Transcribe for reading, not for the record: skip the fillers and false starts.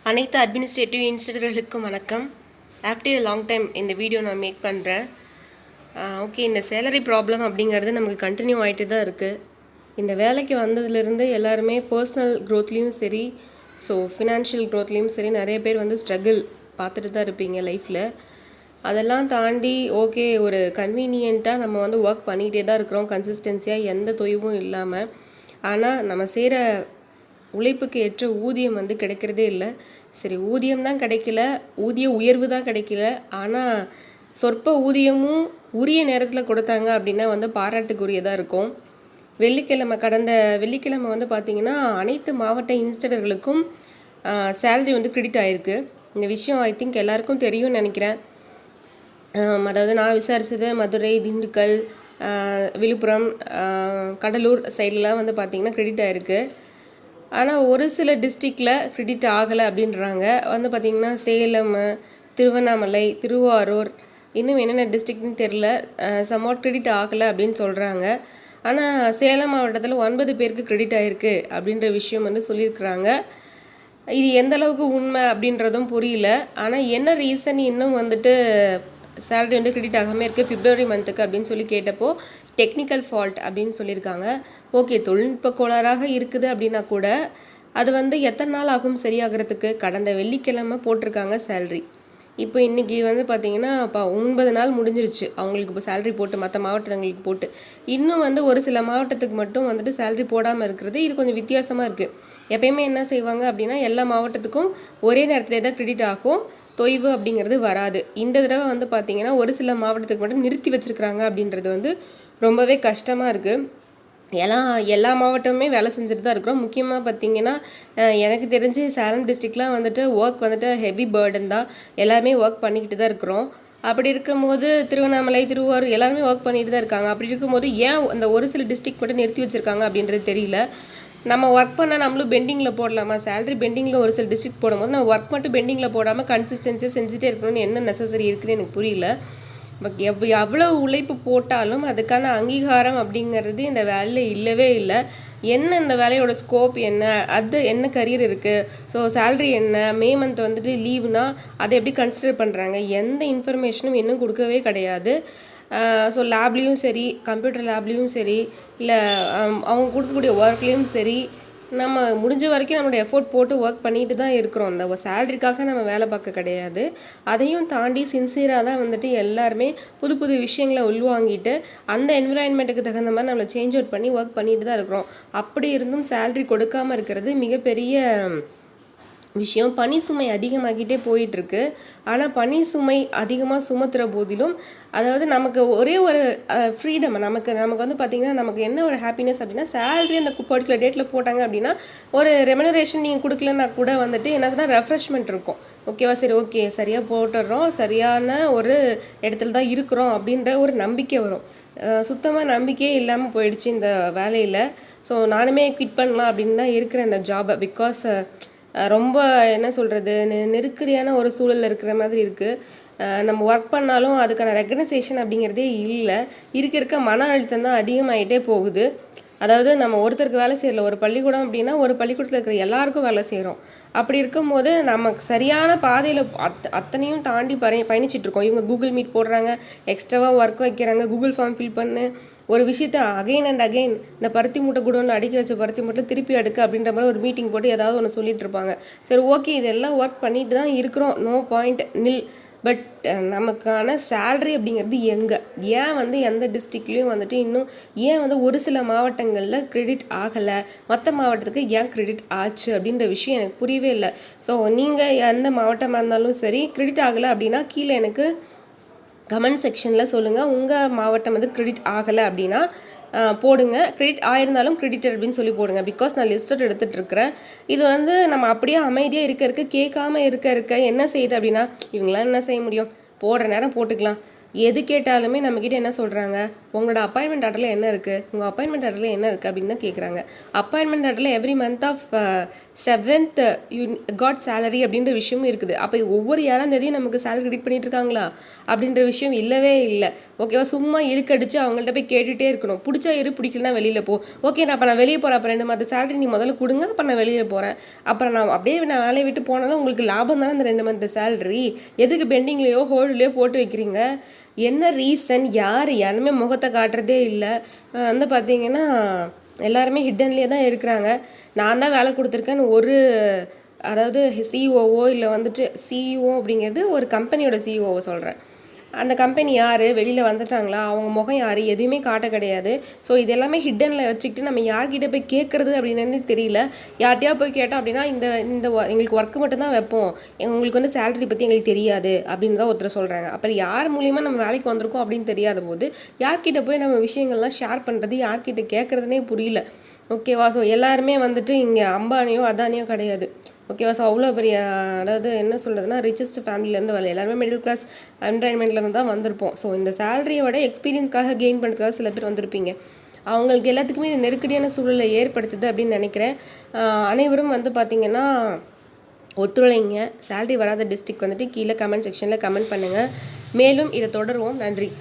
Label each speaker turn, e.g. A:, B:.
A: அனைத்து அட்மினிஸ்ட்ரேட்டிவ் இன்ஸ்டிடியூட்களுக்கும் வணக்கம். After long time இந்த வீடியோ நான் மேக் பண்ணுறேன். ஓகே, இந்த சேலரி ப்ராப்ளம் அப்படிங்கிறது நமக்கு கண்டினியூ ஆகிட்டு தான் இருக்குது. இந்த வேலைக்கு வந்ததுலேருந்து எல்லாருமே பர்சனல் க்ரோத்லேயும் சரி, ஃபினான்ஷியல் க்ரோத்லேயும் சரி நிறைய பேர் ஸ்ட்ரகிள் பார்த்துட்டு தான் இருப்பீங்க லைஃப்பில். அதெல்லாம் தாண்டி ஓகே, ஒரு கன்வீனியண்ட்டாக நம்ம ஒர்க் பண்ணிகிட்டே தான் இருக்கிறோம் கன்சிஸ்டன்சியாக, எந்த தொய்வும் இல்லாமல். ஆனால் நம்ம செய்கிற உழைப்புக்கு ஏற்ற ஊதியம் கிடைக்கிறதே இல்லை. சரி, ஊதியம் தான் கிடைக்கல, ஊதிய உயர்வு தான் கிடைக்கல, ஆனால் சொற்ப ஊதியமும் உரிய நேரத்தில் கொடுத்தாங்க அப்படின்னா பாராட்டுக்குரியதாக இருக்கும். கடந்த வெள்ளிக்கிழமை பார்த்திங்கன்னா அனைத்து மாவட்ட இன்ஸ்டிடியூட்களுக்கும் சேலரி கிரெடிட் ஆகிருக்கு. இந்த விஷயம் ஐ திங்க் எல்லாருக்கும் தெரியும்னு நினைக்கிறேன். அதாவது நான் விசாரித்தது மதுரை, திண்டுக்கல், விழுப்புரம், கடலூர் சைட்லாம் பார்த்திங்கன்னா கிரெடிட் ஆகிருக்கு. ஆனால் ஒரு சில டிஸ்ட்ரிக்டில் கிரெடிட் ஆகலை அப்படின்றாங்க. பார்த்திங்கன்னா சேலம், திருவண்ணாமலை, திருவாரூர், இன்னும் என்னென்ன டிஸ்ட்ரிக்ட்னு தெரில, சம்வாட் கிரெடிட் ஆகலை அப்படின்னு சொல்கிறாங்க. ஆனால் சேலம் மாவட்டத்தில் 9 பேருக்கு கிரெடிட் ஆகிருக்கு அப்படின்ற விஷயம் சொல்லியிருக்கிறாங்க. இது எந்த அளவுக்கு உண்மை அப்படின்றதும் புரியல. ஆனால் என்ன ரீசன் இன்னும் சேலரி கிரெடிட் ஆகாமல் இருக்குது பிப்ரவரி மந்த்துக்கு அப்படின்னு சொல்லி கேட்டப்போ டெக்னிக்கல் ஃபால்ட் அப்படின்னு சொல்லியிருக்காங்க. ஓகே, தொழில்நுட்ப கோளாறாக இருக்குது அப்படின்னா கூட அது எத்தனை நாள் ஆகும் சரியாகிறதுக்கு? கடந்த வெள்ளிக்கிழமை போட்டிருக்காங்க சேலரி. இப்போ இன்றைக்கி பார்த்திங்கன்னா 9 நாள் முடிஞ்சிருச்சு அவங்களுக்கு. இப்போ சேலரி போட்டு மற்ற மாவட்டங்களுக்கு போட்டு இன்னும் ஒரு சில மாவட்டத்துக்கு மட்டும் சேலரி போடாமல் இருக்கிறது இது கொஞ்சம் வித்தியாசமாக இருக்குது. எப்பயுமே என்ன செய்வாங்க அப்படின்னா எல்லா மாவட்டத்துக்கும் ஒரே நேரத்தில் தான் கிரெடிட் ஆகும், தொய்வு அப்படிங்கிறது வராது. இந்த தடவை பார்த்திங்கன்னா ஒரு சில மாவட்டத்துக்கு மட்டும் நிறுத்தி வச்சுருக்குறாங்க அப்படின்றது ரொம்பவே கஷ்டமாக இருக்குது. எல்லா மாவட்டமுமே வேலை செஞ்சுட்டு தான் இருக்கிறோம். முக்கியமாக பார்த்திங்கன்னா எனக்கு தெரிஞ்சு சேலம் டிஸ்ட்ரிக்ட்லாம் ஒர்க் ஹெவி பேர்டன் தான். எல்லாருமே ஒர்க் பண்ணிக்கிட்டு தான் இருக்கிறோம். அப்படி இருக்கும்போது திருவண்ணாமலை, திருவாரூர் எல்லாருமே ஒர்க் பண்ணிட்டு தான் இருக்காங்க. அப்படி இருக்கும்போது ஏன் அந்த ஒரு சில டிஸ்ட்ரிக்ட் மட்டும் நிறுத்தி வச்சுருக்காங்க அப்படின்றது தெரியல. நம்ம ஒர்க் பண்ணால் நம்மளும் பெண்டிங்கில் போடலாமா? சேலரி பெண்டிங்கில் ஒரு சில டிஸ்ட்ரிக்ட் போடும்போது நம்ம ஒர்க் மட்டும் பெண்டிங்கில் போடாமல் கன்சிஸ்டன்சியாக செஞ்சுட்டே இருக்கணும்னு என்ன நெசசரி இருக்குதுன்னு எனக்கு புரியல. எவ்வளோ உழைப்பு போட்டாலும் அதுக்கான அங்கீகாரம் அப்படிங்கிறது இந்த வேலையில் இல்லவே இல்லை. என்ன இந்த வேலையோட ஸ்கோப் என்ன, அது என்ன கரியர் இருக்குது, சேலரி என்ன, மே மந்த் லீவுனா அதை எப்படி கன்சிடர் பண்ணுறாங்க, எந்த இன்ஃபர்மேஷனும் இன்னும் கொடுக்கவே கிடையாது. லேப்லேயும் சரி, கம்ப்யூட்டர் லேப்லேயும் சரி, இல்லை அவங்க கொடுக்கக்கூடிய ஒர்க்லேயும் சரி, நம்ம முடிஞ்ச வரைக்கும் நம்மளோட எஃபோர்ட் போட்டு ஒர்க் பண்ணிட்டு தான் இருக்கிறோம். அந்த சேலரிக்காக நம்ம வேலை பார்க்க கிடையாது. அதையும் தாண்டி சின்சியராக தான் எல்லாருமே புது புது விஷயங்களை உள்வாங்கிட்டு அந்த என்விரான்மெண்ட்டுக்கு தகுந்த மாதிரி நம்மளை சேஞ்ச் அவுட் பண்ணி ஒர்க் பண்ணிட்டு தான் இருக்கிறோம். அப்படி இருந்தும் சேலரி கொடுக்காமல் இருக்கிறது மிகப்பெரிய விஷயம். பனி சுமை அதிகமாகிட்டே போயிட்டுருக்கு. ஆனால் பனி சுமை அதிகமாக சுமத்துகிற போதிலும் அதாவது நமக்கு ஒரே ஒரு ஃப்ரீடம், நமக்கு பார்த்திங்கன்னா நமக்கு என்ன ஒரு ஹாப்பினஸ் அப்படின்னா சேலரி அந்த பர்டிகுலர் டேட்டில் போட்டாங்க அப்படின்னா ஒரு ரெமுனரேஷன் நீங்கள் கொடுக்கலன்னா கூட என்னதுன்னா ரெஃப்ரெஷ்மெண்ட் இருக்கும். ஓகேவா? சரி, ஓகே, சரியாக போட்டுடுறோம், சரியான ஒரு இடத்துல தான் இருக்கிறோம் அப்படின்ற ஒரு நம்பிக்கை வரும். சுத்தமாக நம்பிக்கையே இல்லாமல் போயிடுச்சு இந்த வேலையில். நானுமே குவிட் பண்ணலாம் அப்படின்னு தான் இருக்கிறேன் இந்த ஜாபை. பிகாஸ் ரொம்ப என்ன சொல்கிறது, நெருக்கடியான ஒரு சூழலில் இருக்கிற மாதிரி இருக்குது. நம்ம ஒர்க் பண்ணாலும் அதுக்கான ரெகனைசேஷன் அப்படிங்கிறதே இல்லை. இருக்க மன அழுத்தம் தான் அதிகமாகிட்டே போகுது. அதாவது நம்ம ஒருத்தருக்கு வேலை செய்யல, ஒரு பள்ளிக்கூடம் அப்படின்னா ஒரு பள்ளிக்கூடத்தில் இருக்கிற எல்லாருக்கும் வேலை செய்கிறோம். அப்படி இருக்கும்போது நமக்கு சரியான பாதையில் அத்தனையும் தாண்டி பயணிச்சிட்ருக்கோம். இவங்க கூகுள் மீட் போடுறாங்க, எக்ஸ்ட்ராவாக ஒர்க் வைக்கிறாங்க, கூகுள் ஃபார்ம் ஃபில் பண்ணு, ஒரு விஷயத்த அகைன் அண்ட் அகைன் இந்த பருத்தி மூட்டை கூட ஒன்று அடுக்கி வச்ச பருத்தி மூட்டை திருப்பி அடுக்க அப்படின்ற மாதிரி ஒரு மீட்டிங் போட்டு ஏதாவது ஒன்று சொல்லிட்டு இருப்பாங்க. சரி, ஓகே, இதெல்லாம் ஒர்க் பண்ணிட்டு தான் இருக்கிறோம், நோ பாயிண்ட், நில். பட் நமக்கான சேலரி அப்படிங்கிறது எங்கே? ஏன் எந்த டிஸ்ட்ரிக்ட்லேயும் இன்னும் ஏன் ஒரு சில மாவட்டங்களில் கிரெடிட் ஆகலை, மற்ற மாவட்டத்துக்கு ஏன் கிரெடிட் ஆச்சு அப்படின்ற விஷயம் எனக்கு புரியவே இல்லை. நீங்கள் எந்த மாவட்டமாக இருந்தாலும் சரி, கிரெடிட் ஆகலை அப்படின்னா கீழே எனக்கு கமெண்ட் செக்ஷனில் சொல்லுங்கள். உங்கள் மாவட்டம் கிரெடிட் ஆகலை அப்படின்னா போடுங்க. கிரெடிட் ஆயிருந்தாலும் கிரெடிட் அப்படின்னு சொல்லி போடுங்க. பிகாஸ் நான் லிஸ்ட் அவுட் எடுத்துகிட்டு இருக்கிறேன். இது நம்ம அப்படியே அமைதியாக இருக்க கேட்காம இருக்க என்ன செய்யுது அப்படின்னா, இவங்களாம் என்ன செய்ய முடியும், போடுற நேரம் போட்டுக்கலாம். எது கேட்டாலுமே நம்மக்கிட்ட என்ன சொல்கிறாங்க, உங்களோட அப்பாயின்மெண்ட் ஆர்டரில் என்ன இருக்குது, உங்கள் அப்பாயின்மெண்ட் ஆர்டரில் என்ன இருக்குது அப்படின்னு தான் கேட்குறாங்க. அப்பாயின்மெண்ட் ஆர்டரில் every month of 7th you got salary அப்படின்ற விஷயமும் இருக்குது. அப்போ ஒவ்வொரு 7ஆம் தேதியும் நமக்கு சேலரி கிரெடிட் பண்ணிட்டு இருக்காங்களா அப்படின்ற விஷயம் இல்லவே இல்லை. ஓகேவா? சும்மா இழுக்கடிச்சு அவங்கள்ட்ட போய் கேட்டுகிட்டே இருக்கணும். பிடிச்சா இரு, பிடிக்கலனா வெளியில் போ. ஓகே, நான் வெளியே போகிறேன், அப்போ 2 மந்த் சேலரி நீ முதல்ல கொடுங்க, அப்போ நான் வெளியில் போகிறேன். அப்புறம் நான் வேலையை விட்டு போனாலும் உங்களுக்கு லாபம் தானே அந்த 2 மந்த் சேலரி. எதுக்கு பெண்டிங்லேயோ ஹோல்ட்லேயோ போட்டு வைக்கிறீங்க? என்ன ரீசன்? யாருமே முகத்தை காட்டுறதே இல்லை. வந்து பார்த்தீங்கன்னா எல்லாருமே ஹிட்டன்லேயே தான் இருக்கிறாங்க. நான் தான் வேலை கொடுத்துருக்கேன்னு அதாவது சிஇஓவோ இல்லை வந்துட்டு சிஇஓ அப்படிங்கிறது ஒரு கம்பெனியோட சிஇஓவை சொல்கிறேன். அந்த கம்பெனி யார், வெளியில் வந்துட்டாங்களா, அவங்க முகம் யார், எதுவுமே காட்ட கிடையாது. ஸோ இது எல்லாமே ஹிட்டனில் வச்சுக்கிட்டு நம்ம யார்கிட்ட போய் கேட்குறது அப்படின்னு தெரியல. யார்கிட்டயா போய் கேட்டோம் அப்படின்னா இந்த இந்த எங்களுக்கு ஒர்க்கு மட்டும்தான் வைப்போம், உங்களுக்கு வந்து சேலரி பற்றி எங்களுக்கு தெரியாது அப்படின்னு தான் ஒருத்தர் சொல்கிறாங்க. அப்புறம் யார் மூலியமாக நம்ம வேலைக்கு வந்திருக்கோம் அப்படின்னு தெரியாத போது யார்கிட்ட போய் நம்ம விஷயங்கள்லாம் ஷேர் பண்ணுறது, யார்கிட்ட கேட்குறதுனே புரியல. ஓகேவா? ஸோ எல்லாருமே வந்துட்டு இங்கே அம்பானியோ அதானியோ கிடையாது. ஓகேவா? ஸோ அவ்வளோ பெரிய, அதாவது என்ன சொல்கிறதுனா ரிச்சஸ்ட் ஃபேமிலியிலேருந்து வரல, எல்லாருமே மிடில் கிளாஸ் என்வரான்மெண்ட்லேருந்து தான் வந்திருப்போம். ஸோ இந்த சேலரியை விட எக்ஸ்பீரியன்ஸ்க்காக கெயின் பண்ணுறதுக்காக சில பேர் வந்திருப்பீங்க. அவங்களுக்கு எல்லாத்துக்குமே இது நெருக்கடியான சூழலை ஏற்படுத்துது அப்படின்னு நினைக்கிறேன். அனைவரும் வந்து பார்த்திங்கன்னா ஒத்துழைங்க. சேலரி வராத டிஸ்ட்ரிக்ட் வந்துட்டு கீழே கமெண்ட் செக்ஷனில் கமெண்ட் பண்ணுங்கள். மேலும் இதை தொடருவோம். நன்றி.